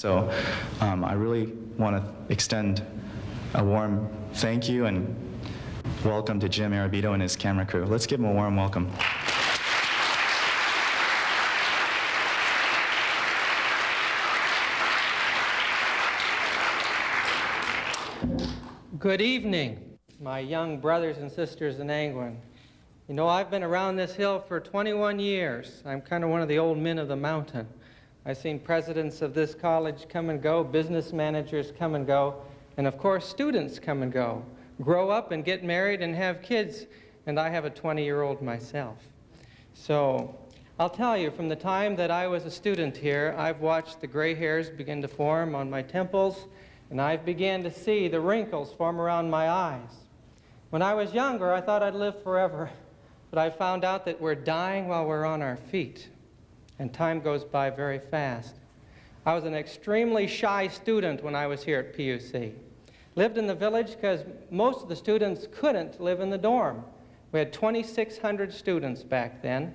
So I really want to extend a warm thank you and welcome to Jim Arrabito and his camera crew. Let's give him a warm welcome. Good evening, my young brothers and sisters in Angwin. You know, I've been around this hill for 21 years. I'm kind of one of the old men of the mountain. I've seen presidents of this college come and go, business managers come and go, and of course students come and go, grow up and get married and have kids, and I have a 20-year-old myself. So I'll tell you, from the time that I was a student here, I've watched the gray hairs begin to form on my temples, and I've began to see the wrinkles form around my eyes. When I was younger, I thought I'd live forever, but I found out that we're dying while we're on our feet, and time goes by very fast. I was an extremely shy student when I was here at PUC. Lived in the village because most of the students couldn't live in the dorm. We had 2,600 students back then,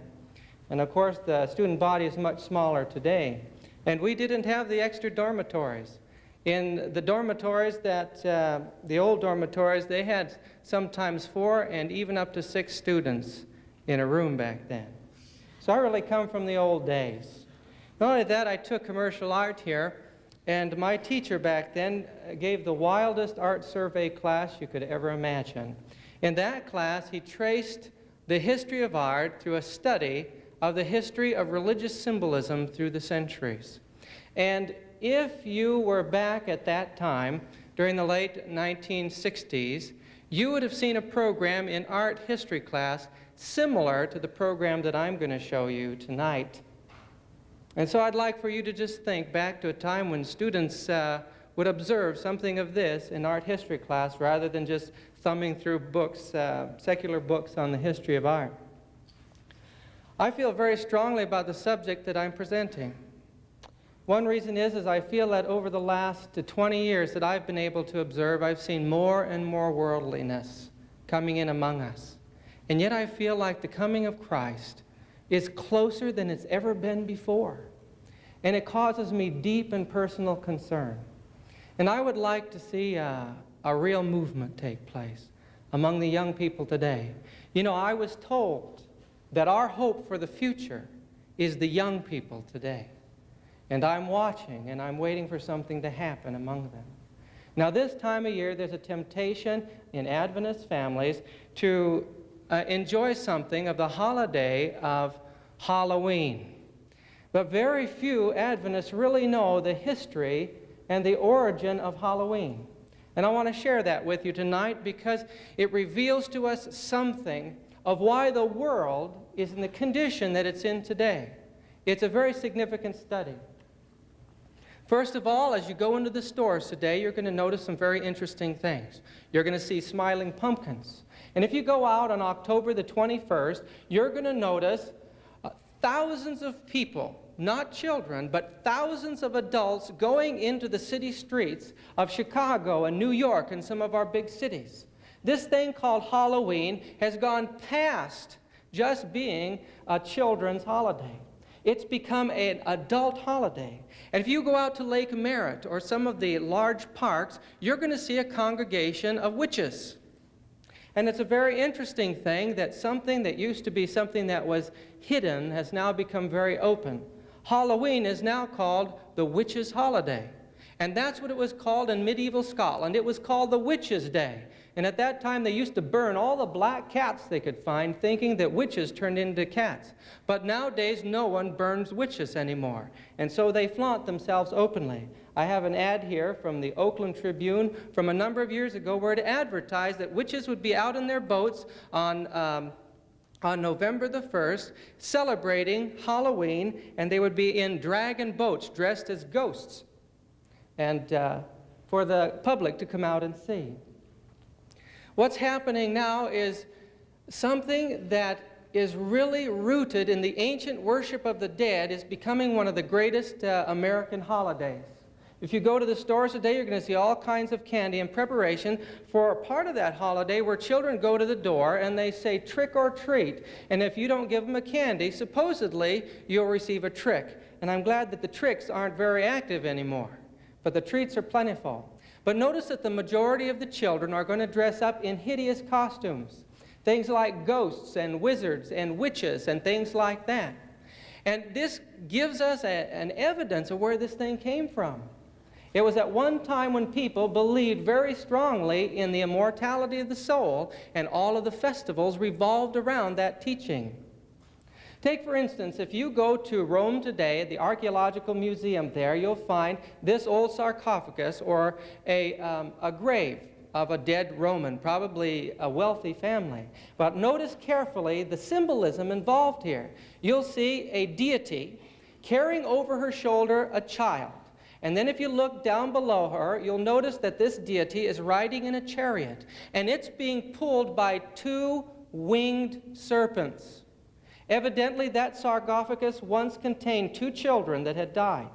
and of course the student body is much smaller today. And we didn't have the extra dormitories. In the dormitories the old dormitories, they had sometimes 4 and even up to 6 students in a room back then. So I really come from the old days. Not only that, I took commercial art here, and my teacher back then gave the wildest art survey class you could ever imagine. In that class, he traced the history of art through a study of the history of religious symbolism through the centuries. And if you were back at that time, during the late 1960s, you would have seen a program in art history class similar to the program that I'm going to show you tonight. And so I'd like for you to just think back to a time when students would observe something of this in art history class rather than just thumbing through books, secular books on the history of art. I feel very strongly about the subject that I'm presenting. One reason is I feel that over the last 20 years that I've been able to observe, I've seen more and more worldliness coming in among us. And yet I feel like the coming of Christ is closer than it's ever been before. And it causes me deep and personal concern. And I would like to see a real movement take place among the young people today. You know, I was told that our hope for the future is the young people today. And I'm watching, and I'm waiting for something to happen among them. Now, this time of year, there's a temptation in Adventist families to enjoy something of the holiday of Halloween. But very few Adventists really know the history and the origin of Halloween. And I want to share that with you tonight because it reveals to us something of why the world is in the condition that it's in today. It's a very significant study. First of all, as you go into the stores today, you're going to notice some very interesting things. You're going to see smiling pumpkins. And if you go out on October the 21st, you're going to notice thousands of people, not children, but thousands of adults going into the city streets of Chicago and New York and some of our big cities. This thing called Halloween has gone past just being a children's holiday. It's become an adult holiday. And if you go out to Lake Merritt or some of the large parks, you're going to see a congregation of witches. And it's a very interesting thing that something that used to be something that was hidden has now become very open. Halloween is now called the witches' holiday. And that's what it was called in medieval Scotland. It was called the Witches' Day. And at that time, they used to burn all the black cats they could find, thinking that witches turned into cats. But nowadays, no one burns witches anymore. And so they flaunt themselves openly. I have an ad here from the Oakland Tribune from a number of years ago where it advertised that witches would be out in their boats on November the 1st, celebrating Halloween, and they would be in dragon boats dressed as ghosts, and for the public to come out and see. What's happening now is something that is really rooted in the ancient worship of the dead is becoming one of the greatest American holidays. If you go to the stores today, you're going to see all kinds of candy in preparation for a part of that holiday where children go to the door and they say trick or treat. And if you don't give them a candy, supposedly you'll receive a trick. And I'm glad that the tricks aren't very active anymore. but the treats are plentiful. But notice that the majority of the children are going to dress up in hideous costumes. Things like ghosts and wizards and witches and things like that. And this gives us an evidence of where this thing came from. It was at one time when people believed very strongly in the immortality of the soul, and all of the festivals revolved around that teaching. Take, for instance, if you go to Rome today, at the Archaeological Museum there, you'll find this old sarcophagus, or a grave of a dead Roman, probably a wealthy family. But notice carefully the symbolism involved here. You'll see a deity carrying over her shoulder a child. And then if you look down below her, you'll notice that this deity is riding in a chariot, and it's being pulled by 2 winged serpents. Evidently, that sarcophagus once contained 2 children that had died.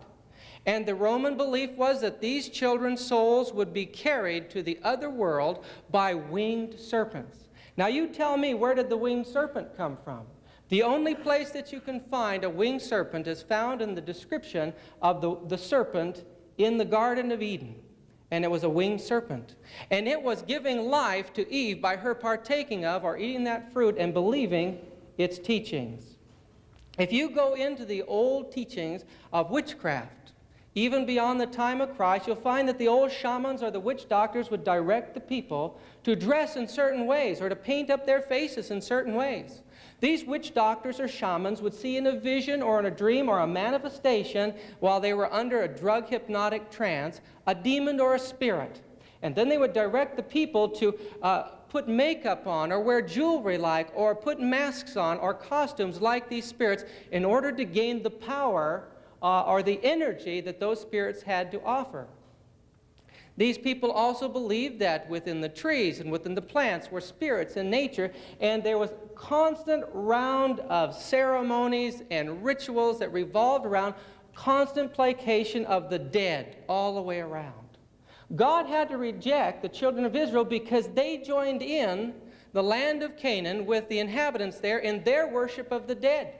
And the Roman belief was that these children's souls would be carried to the other world by winged serpents. Now you tell me, where did the winged serpent come from? The only place that you can find a winged serpent is found in the description of the serpent in the Garden of Eden. And it was a winged serpent. And it was giving life to Eve by her partaking of or eating that fruit and believing its teachings. If you go into the old teachings of witchcraft, even beyond the time of Christ, you'll find that the old shamans or the witch doctors would direct the people to dress in certain ways or to paint up their faces in certain ways. These witch doctors or shamans would see in a vision or in a dream or a manifestation while they were under a drug hypnotic trance a demon or a spirit. And then they would direct the people to put makeup on or wear jewelry like or put masks on or costumes like these spirits in order to gain the power or the energy that those spirits had to offer. These people also believed that within the trees and within the plants were spirits in nature, and there was constant round of ceremonies and rituals that revolved around constant placation of the dead all the way around. God had to reject the children of Israel because they joined in the land of Canaan with the inhabitants there in their worship of the dead.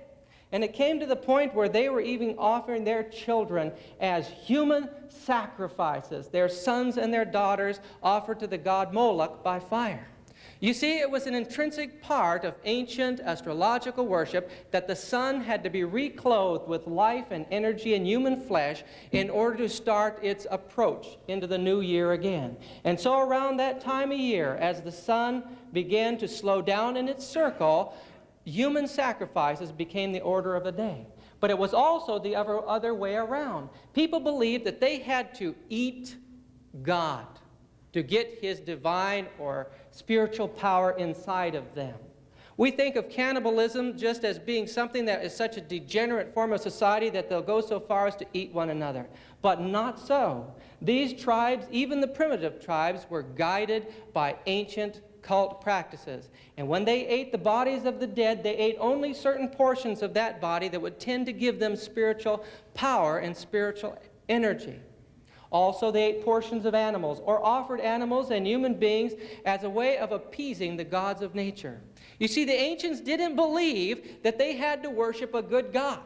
And it came to the point where they were even offering their children as human sacrifices, their sons and their daughters offered to the god Moloch by fire. You see, it was an intrinsic part of ancient astrological worship that the sun had to be reclothed with life and energy and human flesh in order to start its approach into the new year again. And so around that time of year, as the sun began to slow down in its circle, human sacrifices became the order of the day. But it was also the other way around. People believed that they had to eat God to get his divine or spiritual power inside of them. We think of cannibalism just as being something that is such a degenerate form of society that they'll go so far as to eat one another. But not so. These tribes, even the primitive tribes, were guided by ancient cult practices. And when they ate the bodies of the dead, they ate only certain portions of that body that would tend to give them spiritual power and spiritual energy. Also, they ate portions of animals or offered animals and human beings as a way of appeasing the gods of nature. You see, the ancients didn't believe that they had to worship a good God,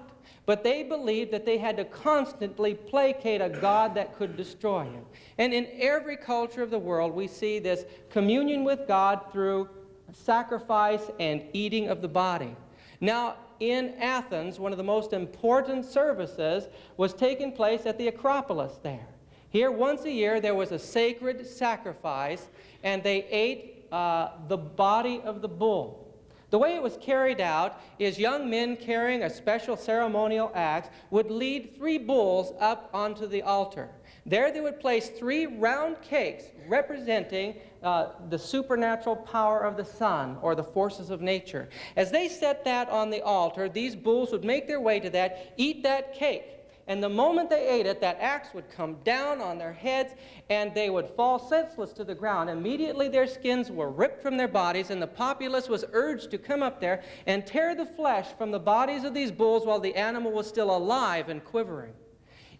but they believed that they had to constantly placate a God that could destroy him. And in every culture of the world, we see this communion with God through sacrifice and eating of the body. Now, in Athens, one of the most important services was taking place at the Acropolis there. Here, once a year, there was a sacred sacrifice, and they ate the body of the bull. The way it was carried out is young men carrying a special ceremonial axe would lead 3 bulls up onto the altar. There they would place 3 round cakes representing the supernatural power of the sun or the forces of nature. As they set that on the altar, these bulls would make their way to that, eat that cake. And the moment they ate it, that axe would come down on their heads and they would fall senseless to the ground. Immediately their skins were ripped from their bodies, and the populace was urged to come up there and tear the flesh from the bodies of these bulls while the animal was still alive and quivering.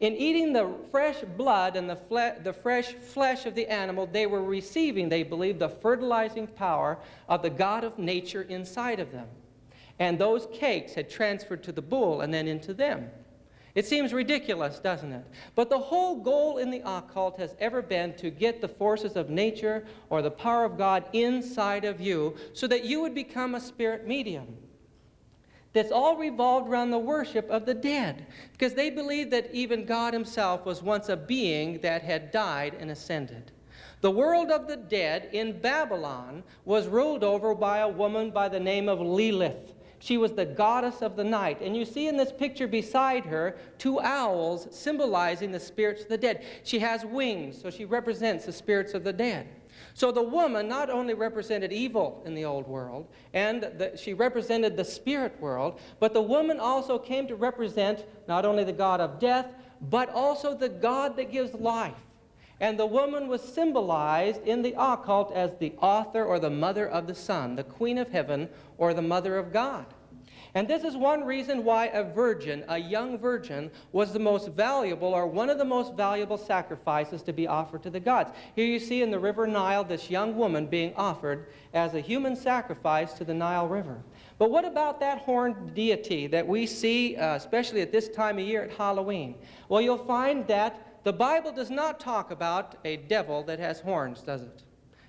In eating the fresh blood and the fresh flesh of the animal, they were receiving, they believed, the fertilizing power of the God of nature inside of them. And those cakes had transferred to the bull and then into them. It seems ridiculous, doesn't it? But the whole goal in the occult has ever been to get the forces of nature or the power of God inside of you so that you would become a spirit medium. That's all revolved around the worship of the dead, because they believed that even God himself was once a being that had died and ascended. The world of the dead in Babylon was ruled over by a woman by the name of Lilith. She was the goddess of the night. And you see in this picture beside her 2 owls symbolizing the spirits of the dead. She has wings, so she represents the spirits of the dead. So the woman not only represented evil in the old world, and she represented the spirit world, but the woman also came to represent not only the god of death, but also the God that gives life. And the woman was symbolized in the occult as the author or the mother of the sun, the queen of heaven or the mother of God. And this is one reason why a virgin, a young virgin, was the most valuable or one of the most valuable sacrifices to be offered to the gods. Here you see in the river Nile this young woman being offered as a human sacrifice to the Nile River. But what about that horned deity that we see, especially at this time of year at Halloween? Well, you'll find that the Bible does not talk about a devil that has horns, does it?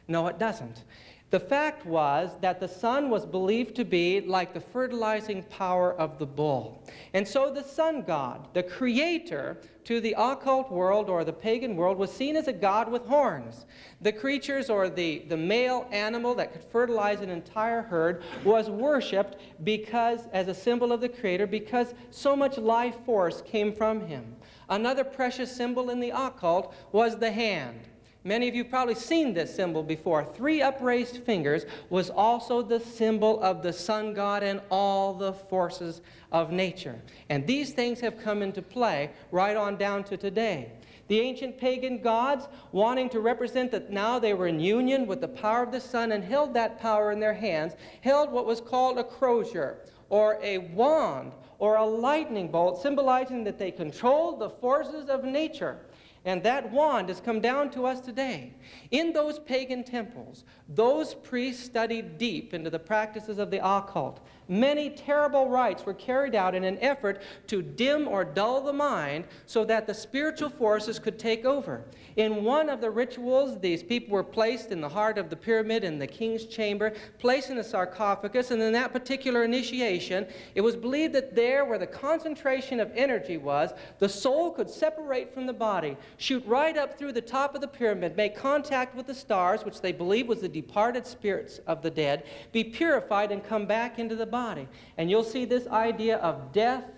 No, it doesn't. The fact was that the sun was believed to be like the fertilizing power of the bull. And so the sun god, the creator to the occult world or the pagan world, was seen as a god with horns. The creatures or the male animal that could fertilize an entire herd was worshipped because, as a symbol of the creator, because so much life force came from him. Another precious symbol in the occult was the hand. Many of you have probably seen this symbol before. 3 upraised fingers was also the symbol of the sun god and all the forces of nature. And these things have come into play right on down to today. The ancient pagan gods, wanting to represent that now they were in union with the power of the sun and held that power in their hands, held what was called a crozier, or a wand, or a lightning bolt, symbolizing that they controlled the forces of nature. And that wand has come down to us today. In those pagan temples, those priests studied deep into the practices of the occult. Many terrible rites were carried out in an effort to dim or dull the mind so that the spiritual forces could take over. In one of the rituals, these people were placed in the heart of the pyramid in the king's chamber, placed in a sarcophagus, and in that particular initiation, it was believed that there where the concentration of energy was, the soul could separate from the body, shoot right up through the top of the pyramid, make contact with the stars, which they believed was the departed spirits of the dead, be purified and come back into the body. And you'll see this idea of death,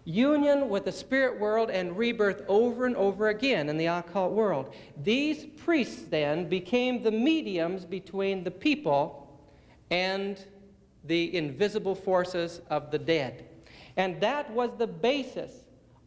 union with the spirit world, and rebirth over and over again in the occult world. These priests then became the mediums between the people and the invisible forces of the dead. And that was the basis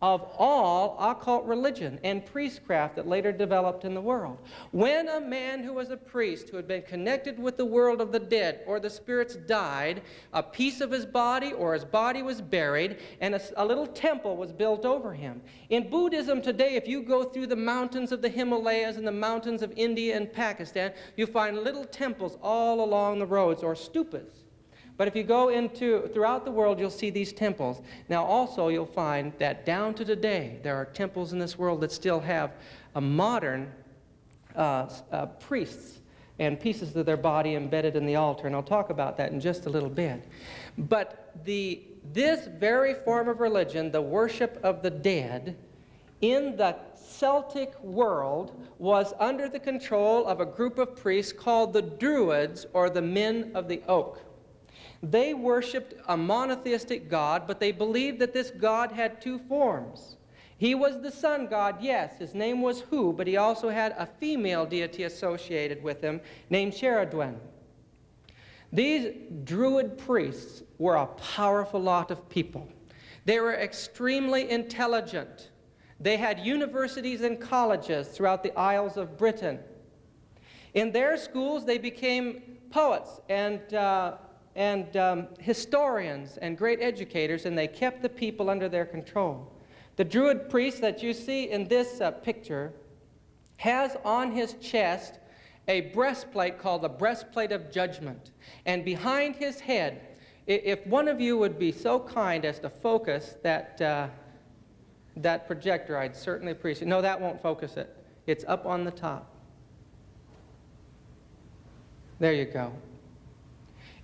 of all occult religion and priestcraft that later developed in the world. When a man who was a priest, who had been connected with the world of the dead or the spirits died, a piece of his body or his body was buried, and a little temple was built over him. In Buddhism today, if you go through the mountains of the Himalayas and the mountains of India and Pakistan, you find little temples all along the roads, or stupas. But if you go throughout the world, you'll see these temples. Now also you'll find that down to today, there are temples in this world that still have a modern priests and pieces of their body embedded in the altar. And I'll talk about that in just a little bit. But this very form of religion, the worship of the dead, in the Celtic world was under the control of a group of priests called the Druids, or the Men of the Oak. They worshipped a monotheistic God, but they believed that this God had 2 forms. He was the sun god, yes, his name was Hu, but he also had a female deity associated with him named Sheradwen. These Druid priests were a powerful lot of people. They were extremely intelligent. They had universities and colleges throughout the Isles of Britain. In their schools, they became poets and historians and great educators, and they kept the people under their control. The Druid priest that you see in this picture has on his chest a breastplate called the breastplate of judgment. And behind his head, if one of you would be so kind as to focus that that projector, I'd certainly appreciate it. No, that won't focus it. It's up on the top. There you go.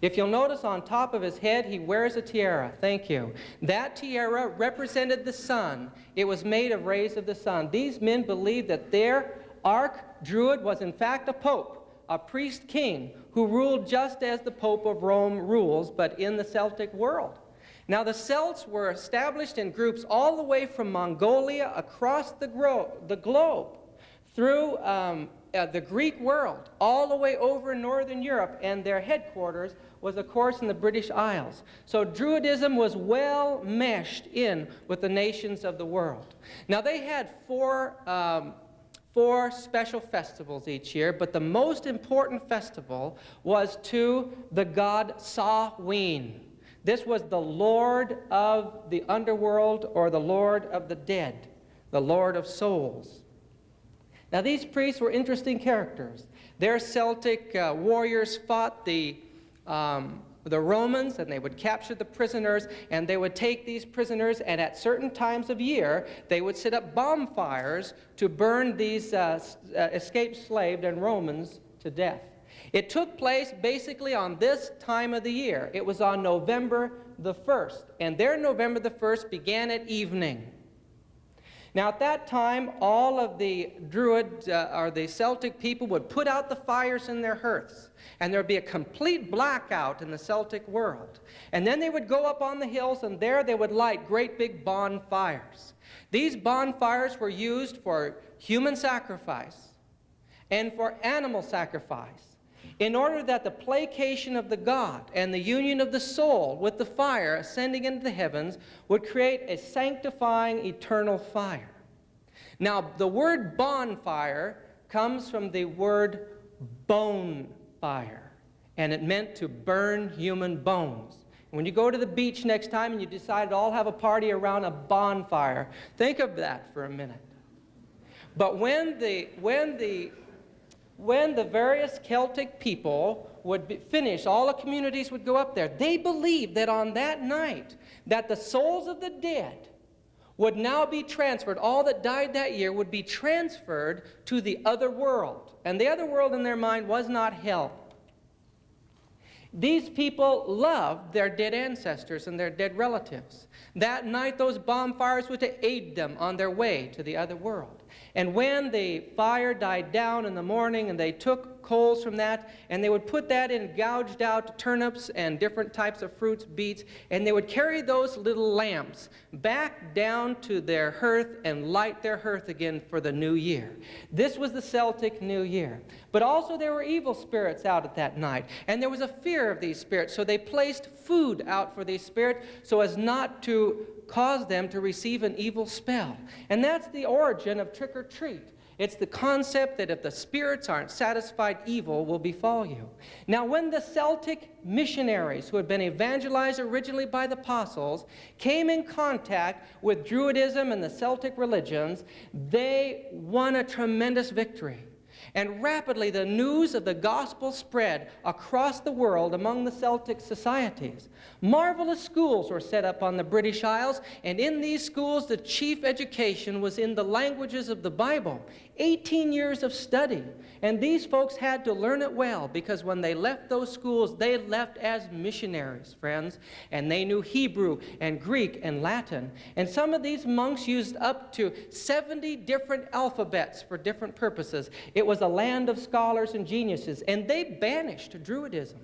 If you'll notice, on top of his head, he wears a tiara. Thank you. That tiara represented the sun. It was made of rays of the sun. These men believed that their arch-druid was in fact a pope, a priest-king, who ruled just as the Pope of Rome rules, but in the Celtic world. Now, the Celts were established in groups all the way from Mongolia across the globe, through the Greek world, all the way over in Northern Europe, and their headquarters was, of course, in the British Isles. So Druidism was well meshed in with the nations of the world. Now, they had four special festivals each year, but the most important festival was to the god Samhain. This was the lord of the underworld, or the lord of the dead, the lord of souls. Now, these priests were interesting characters. Their Celtic warriors fought the Romans, and they would capture the prisoners, and they would take these prisoners, and at certain times of year, they would set up bonfires to burn these escaped slaves and Romans to death. It took place basically on this time of the year. It was on November the 1st, and their November the 1st began at evening. Now, at that time, all of the Druid, or the Celtic people, would put out the fires in their hearths, and there would be a complete blackout in the Celtic world. And then they would go up on the hills, and there they would light great big bonfires. These bonfires were used for human sacrifice and for animal sacrifice, in order that the placation of the god and the union of the soul with the fire ascending into the heavens would create a sanctifying eternal fire. Now, the word bonfire comes from the word bone fire, and it meant to burn human bones. And when you go to the beach next time and you decide to all have a party around a bonfire, think of that for a minute. But when the various Celtic people would finish, all the communities would go up there. They believed that on that night, that the souls of the dead would now be transferred. All that died that year would be transferred to the other world. And the other world in their mind was not hell. These people loved their dead ancestors and their dead relatives. That night, those bonfires were to aid them on their way to the other world. And when the fire died down in the morning, and they took coals from that, and they would put that in gouged out turnips and different types of fruits, beets, and they would carry those little lamps back down to their hearth and light their hearth again for the new year. This was the Celtic New Year. But also there were evil spirits out at that night, and there was a fear of these spirits, so they placed food out for these spirits so as not to cause them to receive an evil spell. And that's the origin of trick-or-treat. It's the concept that if the spirits aren't satisfied, evil will befall you. Now, when the Celtic missionaries, who had been evangelized originally by the apostles, came in contact with Druidism and the Celtic religions, they won a tremendous victory. And rapidly the news of the gospel spread across the world among the Celtic societies. Marvelous schools were set up on the British Isles, and in these schools the chief education was in the languages of the Bible. 18 years of study. And these folks had to learn it well, because when they left those schools, they left as missionaries, friends. And they knew Hebrew and Greek and Latin. And some of these monks used up to 70 different alphabets for different purposes. It was a land of scholars and geniuses, and they banished Druidism.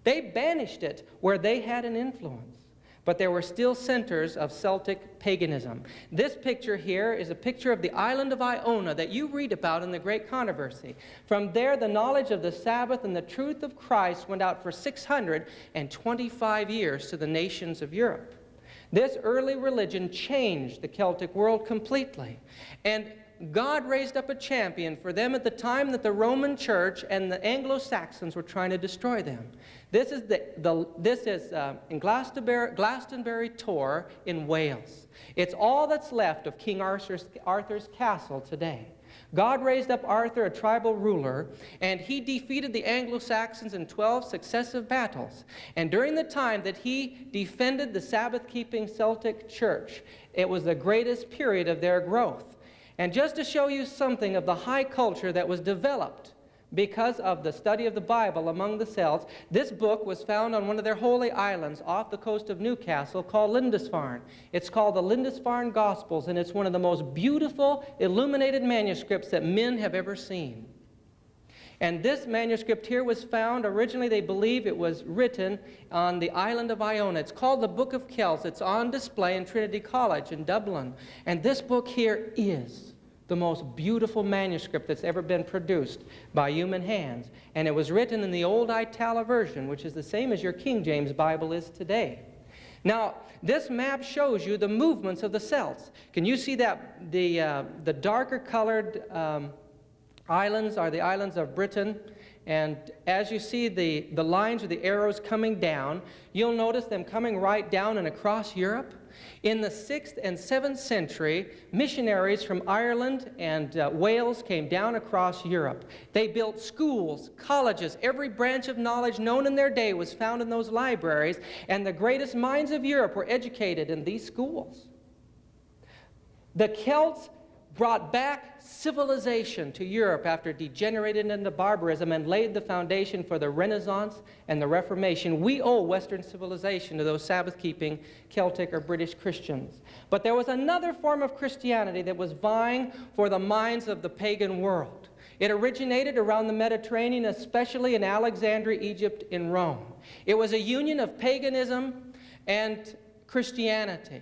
They banished it where they had an influence. But there were still centers of Celtic paganism. This picture here is a picture of the island of Iona that you read about in the Great Controversy. From there, the knowledge of the Sabbath and the truth of Christ went out for 625 years to the nations of Europe. This early religion changed the Celtic world completely. And God raised up a champion for them at the time that the Roman Church and the Anglo-Saxons were trying to destroy them. This is in Glastonbury Tor in Wales. It's all that's left of King Arthur's castle today. God raised up Arthur, a tribal ruler, and he defeated the Anglo-Saxons in 12 successive battles. And during the time that he defended the Sabbath-keeping Celtic church, it was the greatest period of their growth. And just to show you something of the high culture that was developed because of the study of the Bible among the Celts, this book was found on one of their holy islands off the coast of Newcastle called Lindisfarne. It's called the Lindisfarne Gospels, and it's one of the most beautiful illuminated manuscripts that men have ever seen. And this manuscript here was found, originally they believe it was written on the island of Iona. It's called the Book of Kells. It's on display in Trinity College in Dublin. And this book here is the most beautiful manuscript that's ever been produced by human hands. And it was written in the old Itala version, which is the same as your King James Bible is today. Now, this map shows you the movements of the Celts. Can you see that the darker colored islands are the islands of Britain? And as you see the lines or the arrows coming down, you'll notice them coming right down and across Europe. In the 6th and 7th century, missionaries from Ireland and Wales came down across Europe. They built schools, colleges, every branch of knowledge known in their day was found in those libraries, and the greatest minds of Europe were educated in these schools. The Celts brought back civilization to Europe after degenerating into barbarism and laid the foundation for the Renaissance and the Reformation. We owe Western civilization to those Sabbath-keeping Celtic or British Christians. But there was another form of Christianity that was vying for the minds of the pagan world. It originated around the Mediterranean, especially in Alexandria, Egypt, in Rome. It was a union of paganism and Christianity,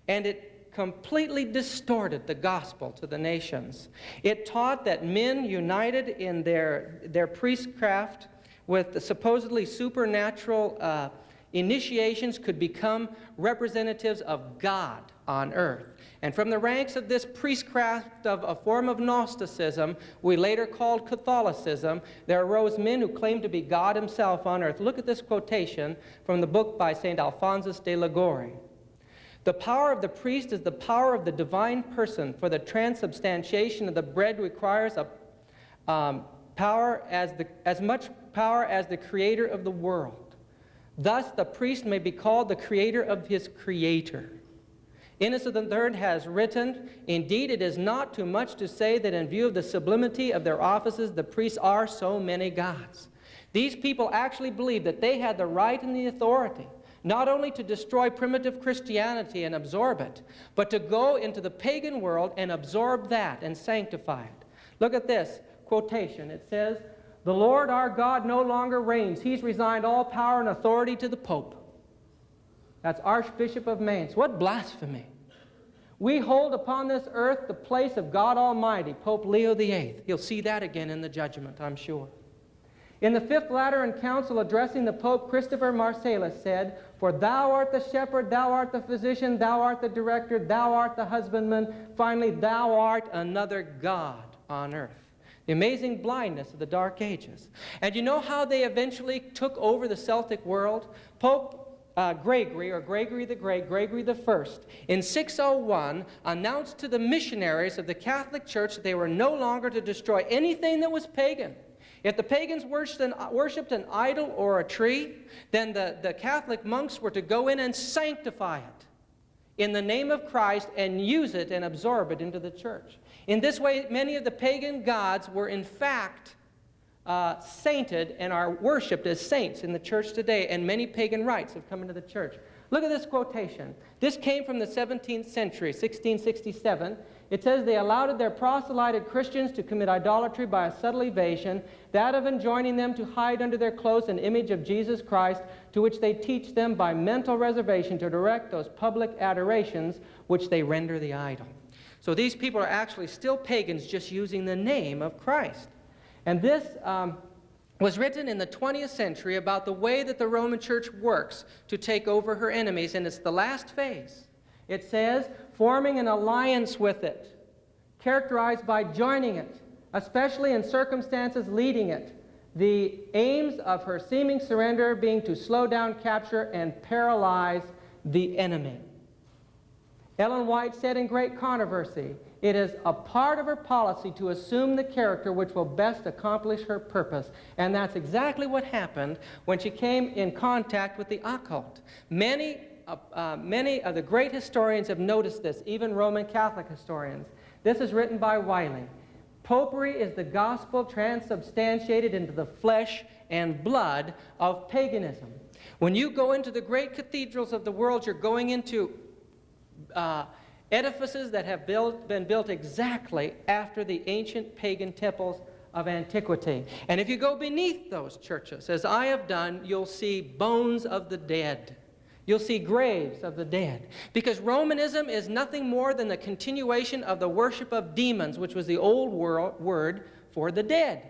and it completely distorted the gospel to the nations. It taught that men united in their priestcraft with the supposedly supernatural initiations could become representatives of God on earth. And from the ranks of this priestcraft of a form of Gnosticism, we later called Catholicism, there arose men who claimed to be God himself on earth. Look at this quotation from the book by St. Alphonsus de Liguori. The power of the priest is the power of the divine person, for the transubstantiation of the bread requires as much power as the creator of the world. Thus, the priest may be called the creator of his creator. Innocent III has written, "Indeed, it is not too much to say that in view of the sublimity of their offices, the priests are so many gods." These people actually believed that they had the right and the authority not only to destroy primitive Christianity and absorb it, but to go into the pagan world and absorb that and sanctify it. Look at this quotation. It says, "The Lord our God no longer reigns. He's resigned all power and authority to the Pope." That's Archbishop of Mainz. What blasphemy! We hold upon this earth the place of God Almighty, Pope Leo VIII. You'll see that again in the judgment, I'm sure. In the Fifth Lateran Council, addressing the Pope, Christopher Marcellus said, "For thou art the shepherd, thou art the physician, thou art the director, thou art the husbandman, finally thou art another God on earth." The amazing blindness of the Dark Ages. And you know how they eventually took over the Celtic world? Pope Gregory, or Gregory the Great, Gregory the First, in 601 announced to the missionaries of the Catholic Church that they were no longer to destroy anything that was pagan. If the pagans worshipped an idol or a tree, then the Catholic monks were to go in and sanctify it in the name of Christ and use it and absorb it into the church. In this way, many of the pagan gods were in fact sainted and are worshipped as saints in the church today, and many pagan rites have come into the church. Look at this quotation. This came from the 17th century, 1667. It says, "They allowed their proselyted Christians to commit idolatry by a subtle evasion, that of enjoining them to hide under their clothes an image of Jesus Christ, to which they teach them by mental reservation to direct those public adorations which they render the idol." So these people are actually still pagans, just using the name of Christ. And this was written in the 20th century about the way that the Roman Church works to take over her enemies, and it's the last phase. It says, forming an alliance with it, characterized by joining it, especially in circumstances leading it, the aims of her seeming surrender being to slow down, capture, and paralyze the enemy. Ellen White said in Great Controversy, It is a part of her policy to assume the character which will best accomplish her purpose. And that's exactly what happened when she came in contact with the occult. Many of the great historians have noticed this, even Roman Catholic historians. This is written by Wiley. Popery is the gospel transubstantiated into the flesh and blood of paganism. When you go into the great cathedrals of the world, you're going into edifices that have been built exactly after the ancient pagan temples of antiquity. And if you go beneath those churches, as I have done, you'll see bones of the dead. You'll see graves of the dead. Because Romanism is nothing more than the continuation of the worship of demons, which was the old word for the dead.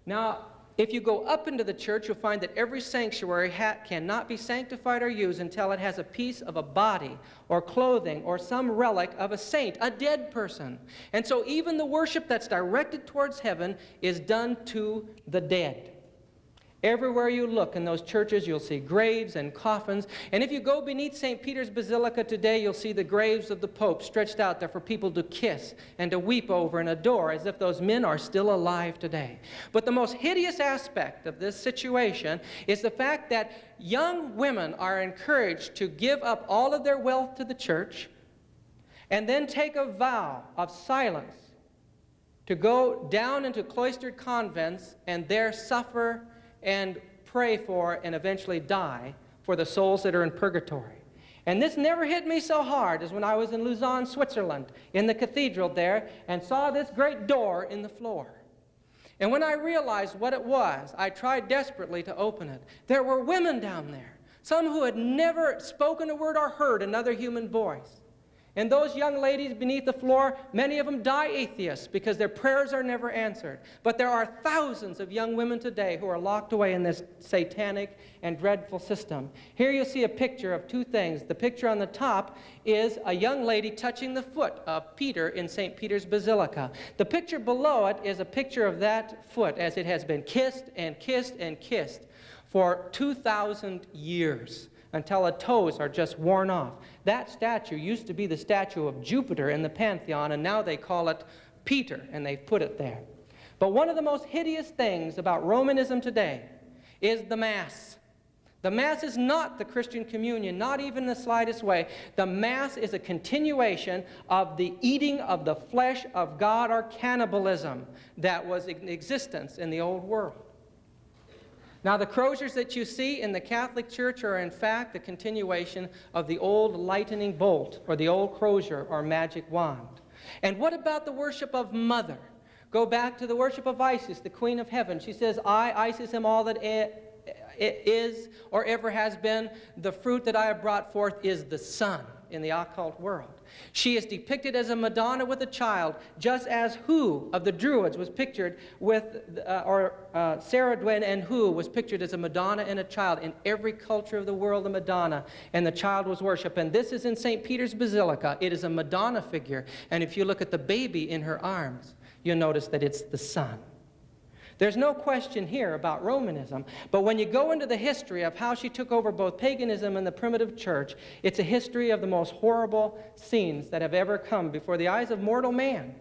Now, if you go up into the church, you'll find that every sanctuary cannot be sanctified or used until it has a piece of a body or clothing or some relic of a saint, a dead person. And so even the worship that's directed towards heaven is done to the dead. Everywhere you look in those churches, you'll see graves and coffins. And if you go beneath St. Peter's Basilica today, you'll see the graves of the Pope stretched out there for people to kiss and to weep over and adore, as if those men are still alive today. But the most hideous aspect of this situation is the fact that young women are encouraged to give up all of their wealth to the church and then take a vow of silence to go down into cloistered convents and there suffer and pray for and eventually die for the souls that are in purgatory. And this never hit me so hard as when I was in Lausanne, Switzerland, in the cathedral there, and saw this great door in the floor. And when I realized what it was, I tried desperately to open it. There were women down there, some who had never spoken a word or heard another human voice. And those young ladies beneath the floor, many of them die atheists because their prayers are never answered. But there are thousands of young women today who are locked away in this satanic and dreadful system. Here you see a picture of two things. The picture on the top is a young lady touching the foot of Peter in St. Peter's Basilica. The picture below it is a picture of that foot as it has been kissed and kissed and kissed for 2,000 years. Until the toes are just worn off. That statue used to be the statue of Jupiter in the Pantheon, and now they call it Peter, and they've put it there. But one of the most hideous things about Romanism today is the Mass. The Mass is not the Christian communion, not even in the slightest way. The Mass is a continuation of the eating of the flesh of God, or cannibalism, that was in existence in the old world. Now, the croziers that you see in the Catholic Church are, in fact, the continuation of the old lightning bolt, or the old crozier, or magic wand. And what about the worship of Mother? Go back to the worship of Isis, the Queen of Heaven. She says, I, Isis, am all that is or ever has been. The fruit that I have brought forth is the Son in the occult world. She is depicted as a Madonna with a child, just as Hu of the Druids was pictured with, Sarah Dwayne and Hu was pictured as a Madonna and a child. In every culture of the world, the Madonna and the child was worshipped. And this is in St. Peter's Basilica. It is a Madonna figure. And if you look at the baby in her arms, you'll notice that it's the Son. There's no question here about Romanism, but when you go into the history of how she took over both paganism and the primitive church, it's a history of the most horrible scenes that have ever come before the eyes of mortal man.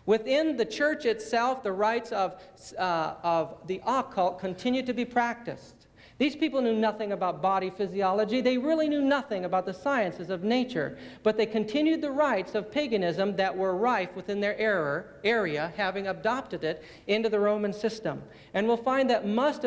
Within the church itself, the rites of the occult continue to be practiced. These people knew nothing about body physiology. They really knew nothing about the sciences of nature. But they continued the rites of paganism that were rife within their area, having adopted it into the Roman system. And we'll find that much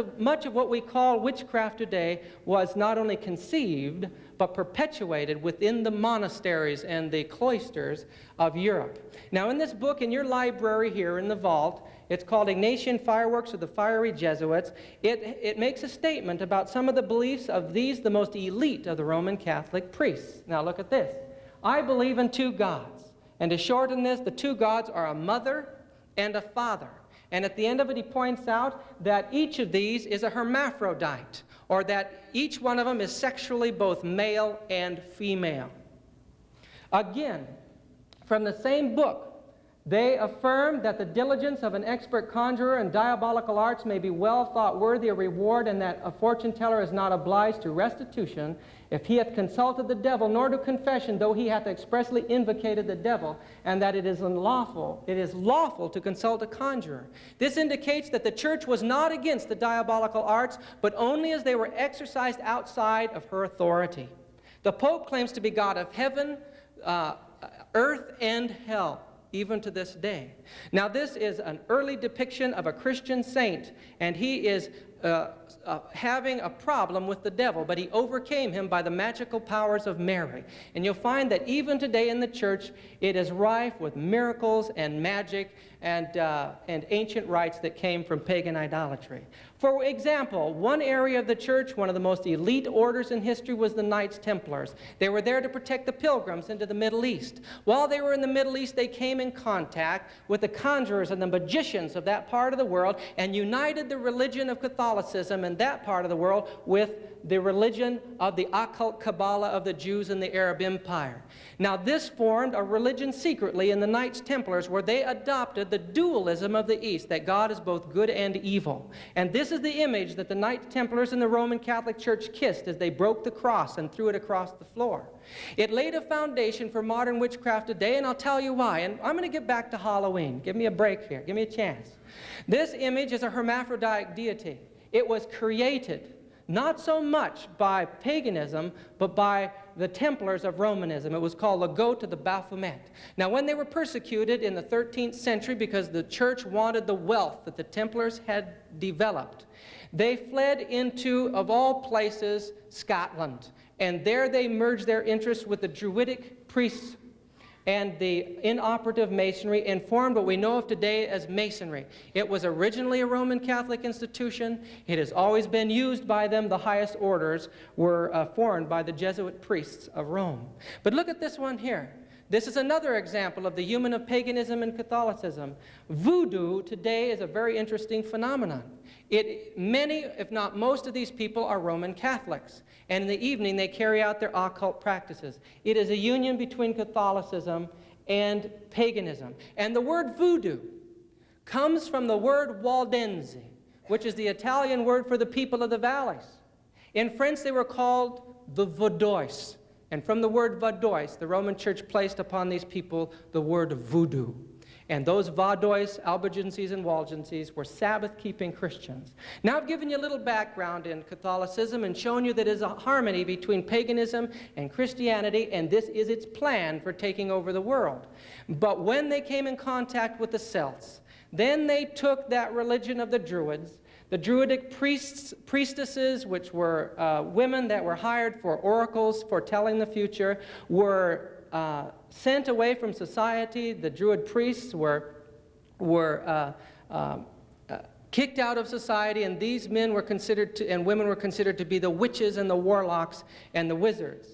of what we call witchcraft today was not only conceived, but perpetuated within the monasteries and the cloisters of Europe. Now, in this book, in your library here in the vault, it's called Ignatian Fireworks of the Fiery Jesuits. It makes a statement about some of the beliefs of these, the most elite of the Roman Catholic priests. Now look at this. I believe in two gods. And to shorten this, the two gods are a mother and a father. And at the end of it, he points out that each of these is a hermaphrodite, or that each one of them is sexually both male and female. Again, from the same book, They affirm that the diligence of an expert conjurer and diabolical arts may be well thought worthy of reward, and that a fortune teller is not obliged to restitution if he hath consulted the devil, nor to confession, though he hath expressly invocated the devil, and that it is lawful to consult a conjurer. This indicates that the church was not against the diabolical arts, but only as they were exercised outside of her authority. The Pope claims to be God of heaven, earth, and hell, even to this day. Now, this is an early depiction of a Christian saint, and he is having a problem with the devil, but he overcame him by the magical powers of Mary. And you'll find that even today in the church, it is rife with miracles and magic and ancient rites that came from pagan idolatry. For example, one area of the church, one of the most elite orders in history, was the Knights Templars. They were there to protect the pilgrims into the Middle East. While they were in the Middle East, they came in contact with the conjurers and the magicians of that part of the world and united the religion of Catholicism in that part of the world with the religion of the occult Kabbalah of the Jews in the Arab Empire. Now, this formed a religion secretly in the Knights Templars, where they adopted the dualism of the East, that God is both good and evil. And this is the image that the Knights Templars in the Roman Catholic Church kissed as they broke the cross and threw it across the floor. It laid a foundation for modern witchcraft today, and I'll tell you why. And I'm going to get back to Halloween. Give me a break here. Give me a chance. This image is a hermaphrodite deity. It was created not so much by paganism, but by the Templars of Romanism. It was called the goat of the Baphomet. Now, when they were persecuted in the 13th century because the church wanted the wealth that the Templars had developed, they fled into, of all places, Scotland. And there they merged their interests with the Druidic priests and the inoperative Masonry, and formed what we know of today as Masonry. It was originally a Roman Catholic institution. It has always been used by them. The highest orders were formed by the Jesuit priests of Rome. But look at this one here. This is another example of the human of paganism and Catholicism. Voodoo today is a very interesting phenomenon. Many, if not most of these people are Roman Catholics. And in the evening, they carry out their occult practices. It is a union between Catholicism and paganism. And the word voodoo comes from the word Waldense, which is the Italian word for the people of the valleys. In French, they were called the Vaudois. And from the word Vaudois, the Roman Church placed upon these people the word voodoo. And those Vaudois, Albigenses, and Waldenses were Sabbath-keeping Christians. Now I've given you a little background in Catholicism and shown you that there is a harmony between paganism and Christianity, and this is its plan for taking over the world. But when they came in contact with the Celts, then they took that religion of the Druids, the Druidic priestesses, which were women that were hired for oracles foretelling the future, were sent away from society. The Druid priests were kicked out of society, and these men were considered to, and women were considered to be the witches and the warlocks and the wizards.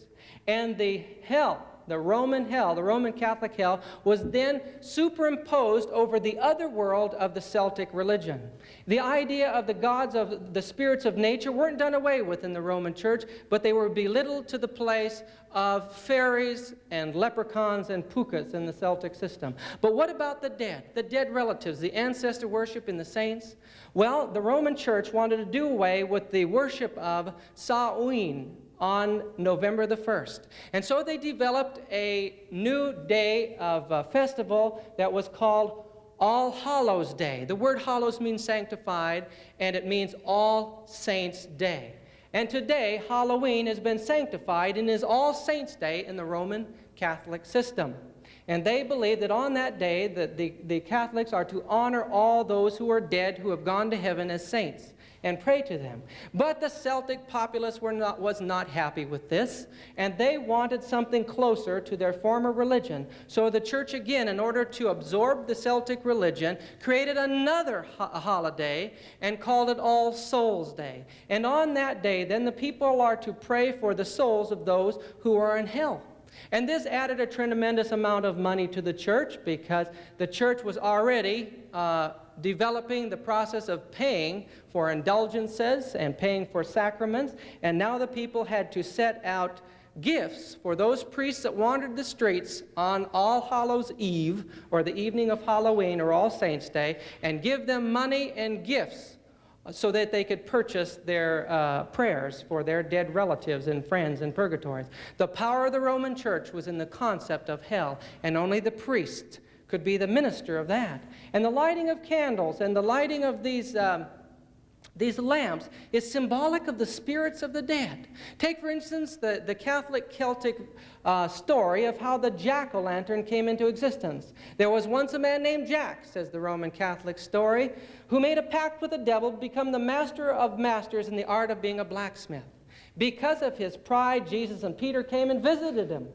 And the hell, the Roman hell, the Roman Catholic hell, was then superimposed over the other world of the Celtic religion. The idea of the gods of the spirits of nature weren't done away with in the Roman Church, but they were belittled to the place of fairies and leprechauns and pukas in the Celtic system. But what about the dead relatives, the ancestor worship in the saints? Well, the Roman Church wanted to do away with the worship of Samhain on November the 1st. And so they developed a new day of festival that was called All Hallows Day. The word hallows means sanctified, and it means All Saints' Day. And today, Halloween has been sanctified and is All Saints' Day in the Roman Catholic system. And they believe that on that day, that the Catholics are to honor all those who are dead, who have gone to heaven as saints, and pray to them. But the Celtic populace was not happy with this, and they wanted something closer to their former religion. So the church, again, in order to absorb the Celtic religion, created another holiday and called it All Souls' Day. And on that day, then the people are to pray for the souls of those who are in hell. And this added a tremendous amount of money to the church, because the church was already developing the process of paying for indulgences and paying for sacraments, and now the people had to set out gifts for those priests that wandered the streets on All Hallows Eve, or the evening of Halloween, or All Saints' Day, and give them money and gifts so that they could purchase their prayers for their dead relatives and friends in purgatories. The power of the Roman Church was in the concept of hell, and only the priest could be the minister of that. And the lighting of candles and the lighting of these lamps is symbolic of the spirits of the dead. Take, for instance, the Catholic Celtic story of how the jack-o'-lantern came into existence. There was once a man named Jack, says the Roman Catholic story, who made a pact with the devil to become the master of masters in the art of being a blacksmith. Because of his pride, Jesus and Peter came and visited him.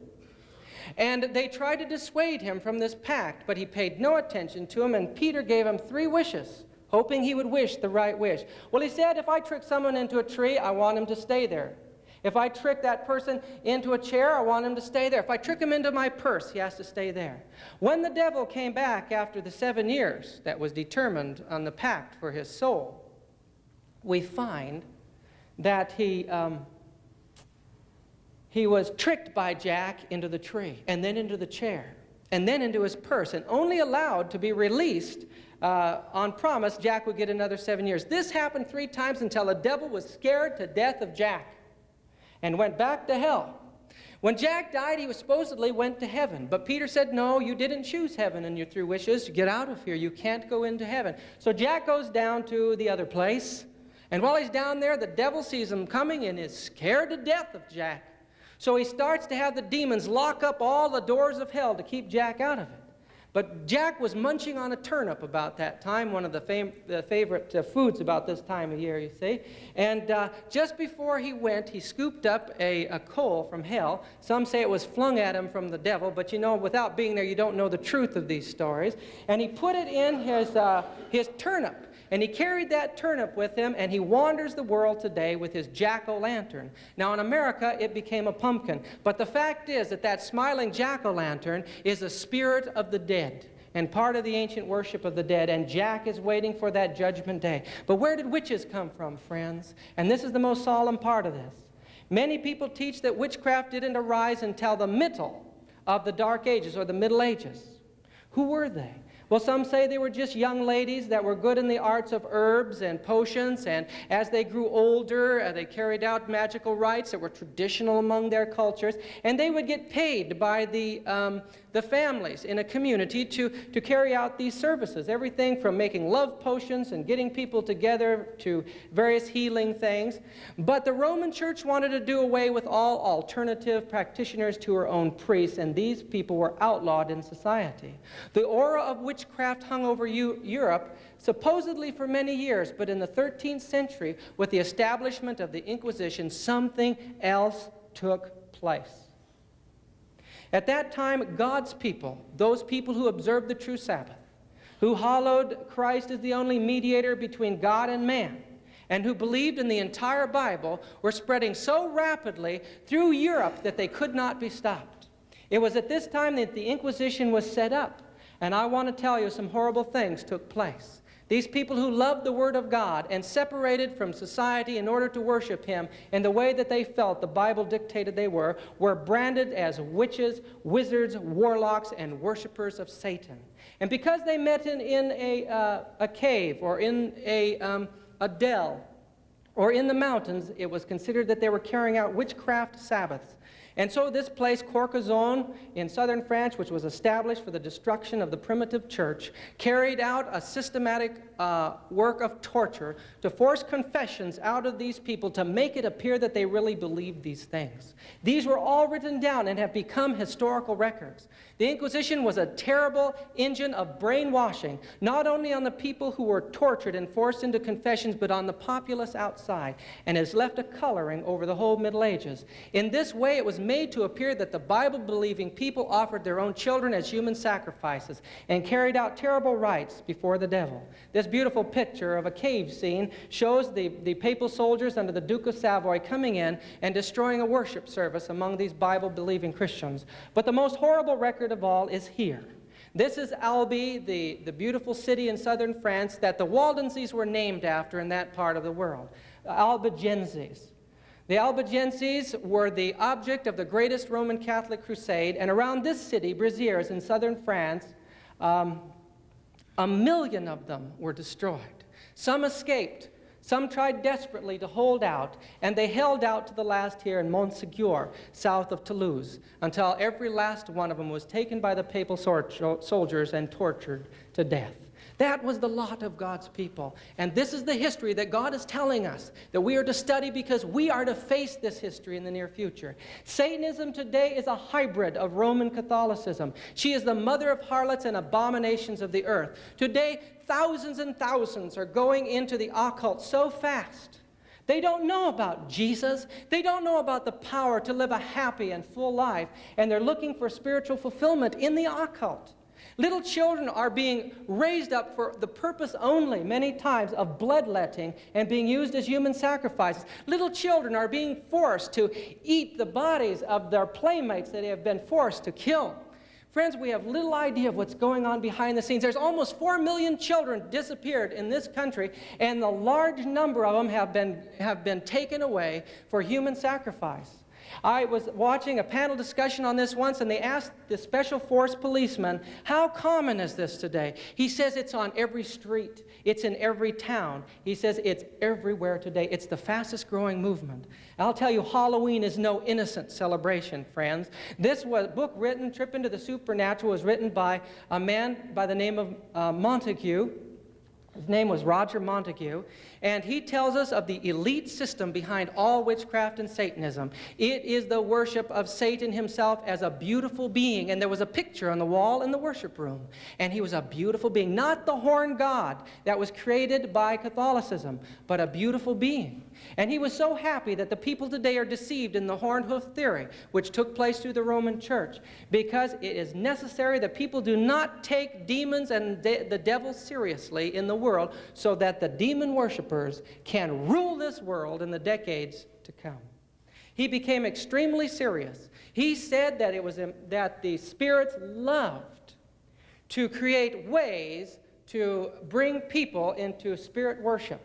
And they tried to dissuade him from this pact, but he paid no attention to him, and Peter gave him 3 wishes, hoping he would wish the right wish. Well, he said, if I trick someone into a tree, I want him to stay there. If I trick that person into a chair, I want him to stay there. If I trick him into my purse, he has to stay there. When the devil came back after the 7 years that was determined on the pact for his soul, we find that he was tricked by Jack into the tree, and then into the chair, and then into his purse, and only allowed to be released on promise Jack would get another 7 years. This happened 3 times until the devil was scared to death of Jack and went back to hell. When Jack died, he supposedly went to heaven. But Peter said, no, you didn't choose heaven in your 3 wishes. Get out of here. You can't go into heaven. So Jack goes down to the other place. And while he's down there, the devil sees him coming and is scared to death of Jack. So he starts to have the demons lock up all the doors of hell to keep Jack out of it. But Jack was munching on a turnip about that time, one of the favorite foods about this time of year, you see. And just before he went, he scooped up a coal from hell. Some say it was flung at him from the devil, but you know, without being there, you don't know the truth of these stories. And he put it in his turnip. And he carried that turnip with him, and he wanders the world today with his jack-o'-lantern. Now, in America, it became a pumpkin. But the fact is that that smiling jack-o'-lantern is a spirit of the dead and part of the ancient worship of the dead, and Jack is waiting for that judgment day. But where did witches come from, friends? And this is the most solemn part of this. Many people teach that witchcraft didn't arise until the middle of the Dark Ages or the Middle Ages. Who were they? Well, some say they were just young ladies that were good in the arts of herbs and potions, and as they grew older, they carried out magical rites that were traditional among their cultures, and they would get paid by the families in a community to carry out these services, everything from making love potions and getting people together to various healing things. But the Roman Church wanted to do away with all alternative practitioners to her own priests, and these people were outlawed in society. The aura of witchcraft hung over Europe supposedly for many years, but in the 13th century, with the establishment of the Inquisition, something else took place. At that time, God's people, those people who observed the true Sabbath, who hallowed Christ as the only mediator between God and man, and who believed in the entire Bible, were spreading so rapidly through Europe that they could not be stopped. It was at this time that the Inquisition was set up, and I want to tell you some horrible things took place. These people who loved the Word of God and separated from society in order to worship Him in the way that they felt the Bible dictated they were branded as witches, wizards, warlocks, and worshipers of Satan. And because they met in a cave or in a dell or in the mountains, it was considered that they were carrying out witchcraft Sabbaths. And so this place, Carcassonne, in southern France, which was established for the destruction of the primitive church, carried out a systematic work of torture to force confessions out of these people to make it appear that they really believed these things. These were all written down and have become historical records. The Inquisition was a terrible engine of brainwashing, not only on the people who were tortured and forced into confessions, but on the populace outside, and has left a coloring over the whole Middle Ages. In this way, it was made to appear that the Bible-believing people offered their own children as human sacrifices and carried out terrible rites before the devil. This beautiful picture of a cave scene shows the papal soldiers under the Duke of Savoy coming in and destroying a worship service among these Bible-believing Christians. But the most horrible record of all is here. This is Albi, the beautiful city in southern France that the Waldenses were named after in that part of the world. Albigenses. The Albigenses were the object of the greatest Roman Catholic crusade, and around this city, Béziers, in southern France, 1,000,000 of them were destroyed. Some escaped. Some tried desperately to hold out, and they held out to the last here in Montségur, south of Toulouse, until every last one of them was taken by the papal soldiers and tortured to death. That was the lot of God's people. And this is the history that God is telling us that we are to study, because we are to face this history in the near future. Satanism today is a hybrid of Roman Catholicism. She is the mother of harlots and abominations of the earth. Today, thousands and thousands are going into the occult so fast. They don't know about Jesus. They don't know about the power to live a happy and full life. And they're looking for spiritual fulfillment in the occult. Little children are being raised up for the purpose only, many times, of bloodletting and being used as human sacrifices. Little children are being forced to eat the bodies of their playmates that they have been forced to kill. Friends, we have little idea of what's going on behind the scenes. There's almost 4 million children disappeared in this country, and a large number of them have been taken away for human sacrifice. I was watching a panel discussion on this once, and they asked the special force policeman, how common is this today? He says it's on every street. It's in every town. He says it's everywhere today. It's the fastest growing movement. I'll tell you, Halloween is no innocent celebration, friends. This book written, Trip into the Supernatural, was written by a man by the name of Montague. His name was Roger Montague, and he tells us of the elite system behind all witchcraft and Satanism. It is the worship of Satan himself as a beautiful being, and there was a picture on the wall in the worship room, and he was a beautiful being, not the horn god that was created by Catholicism, but a beautiful being. And he was so happy that the people today are deceived in the horned hoof theory, which took place through the Roman Church, because it is necessary that people do not take demons and the devil seriously in the world, so that the demon worshipers can rule this world in the decades to come. He became extremely serious. He said that that the spirits loved to create ways to bring people into spirit worship.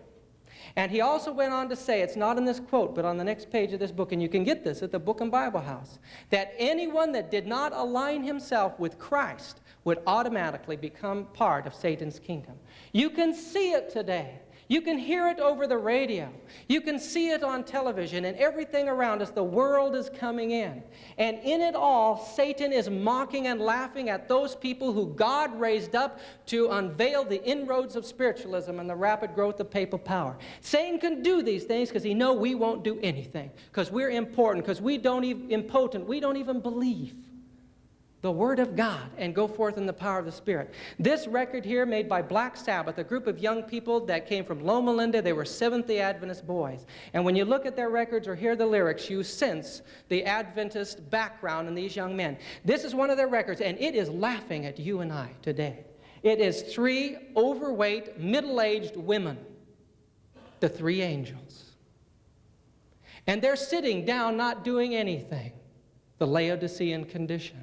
And he also went on to say, it's not in this quote, but on the next page of this book, and you can get this at the Book and Bible House, that anyone that did not align himself with Christ would automatically become part of Satan's kingdom. You can see it today. You can hear it over the radio. You can see it on television, and everything around us. The world is coming in. And in it all, Satan is mocking and laughing at those people who God raised up to unveil the inroads of spiritualism and the rapid growth of papal power. Satan can do these things because he knows we won't do anything, because we're important, because we don't even believe the Word of God and go forth in the power of the Spirit. This record here, made by Black Sabbath, a group of young people that came from Loma Linda. They were Seventh-day Adventist boys. And when you look at their records or hear the lyrics, you sense the Adventist background in these young men. This is one of their records, and it is laughing at you and I today. It is 3 overweight, middle-aged women, the 3 angels. And they're sitting down not doing anything, the Laodicean condition.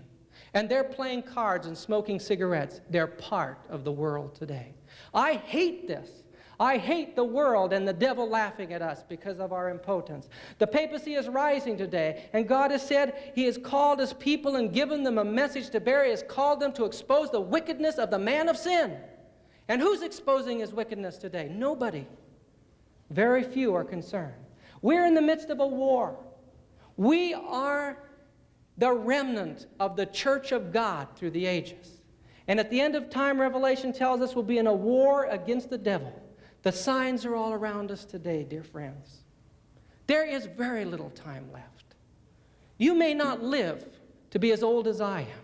And they're playing cards and smoking cigarettes. They're part of the world today. I hate this. I hate the world and the devil laughing at us because of our impotence. The papacy is rising today, and God has said He has called His people and given them a message to bear. He has called them to expose the wickedness of the man of sin. And who's exposing his wickedness today? Nobody. Very few are concerned. We're in the midst of a war. We are the remnant of the church of God through the ages. And at the end of time, Revelation tells us we'll be in a war against the devil. The signs are all around us today, dear friends. There is very little time left. You may not live to be as old as I am,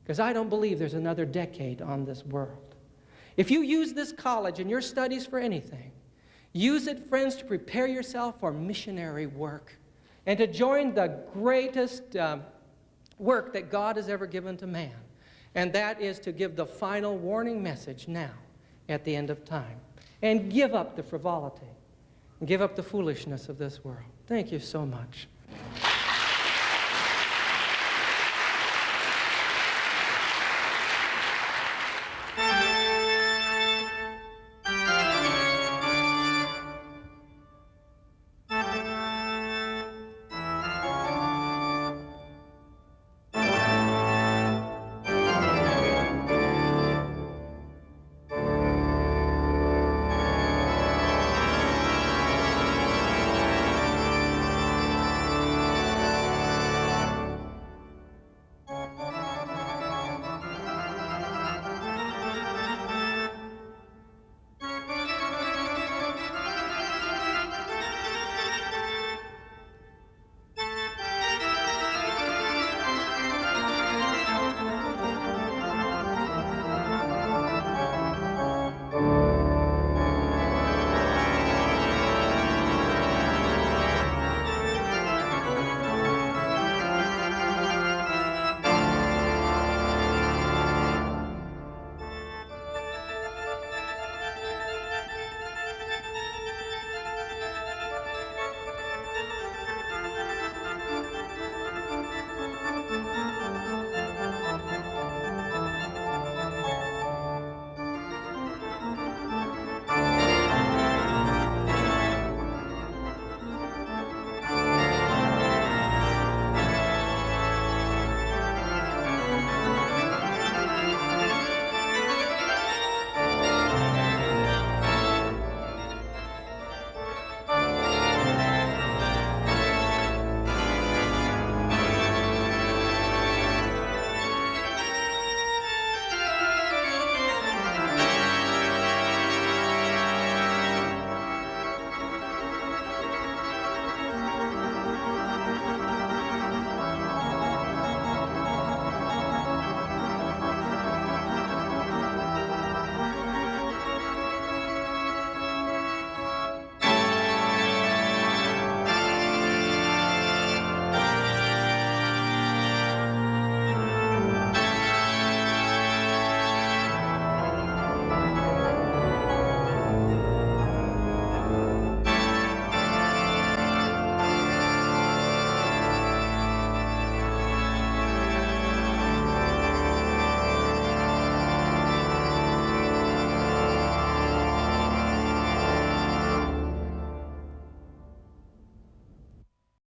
because I don't believe there's another decade on this world. If you use this college in your studies for anything, use it, friends, to prepare yourself for missionary work and to join the greatest work that God has ever given to man, and that is to give the final warning message now at the end of time, and give up the frivolity and give up the foolishness of this world. Thank you so much.